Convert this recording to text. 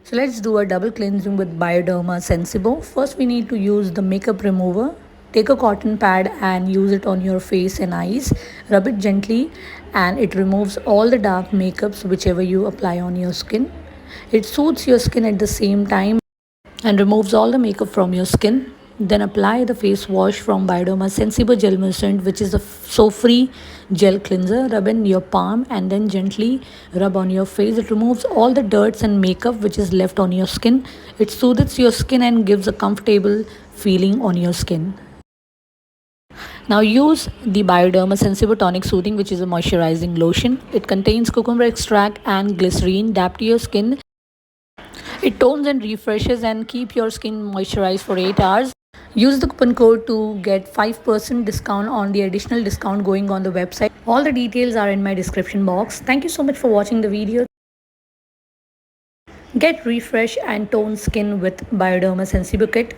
So let's do a double cleansing with Bioderma Sensibo. First we need to use the makeup remover. Take a cotton pad and use it on your face and eyes. Rub it gently and it removes all the dark makeups whichever you apply on your skin. It soothes your skin at the same time and removes all the makeup from your skin. Then apply the face wash from Bioderma Sensibo Gel Moussant, which is a so-free gel cleanser. Rub in your palm and then gently rub on your face. It removes all the dirts and makeup which is left on your skin. It soothes your skin and gives a comfortable feeling on your skin. Now use the Bioderma Sensibo Tonic Soothing, which is a moisturizing lotion. It contains cucumber extract and glycerine. Dab to your skin. It tones and refreshes and keep your skin moisturized for 8 hours. Use the coupon code to get 5% discount on the additional discount going on the website. All the details are in my description box. Thank you so much for watching the video. Get refresh and tone skin with Bioderma Sensibo Kit.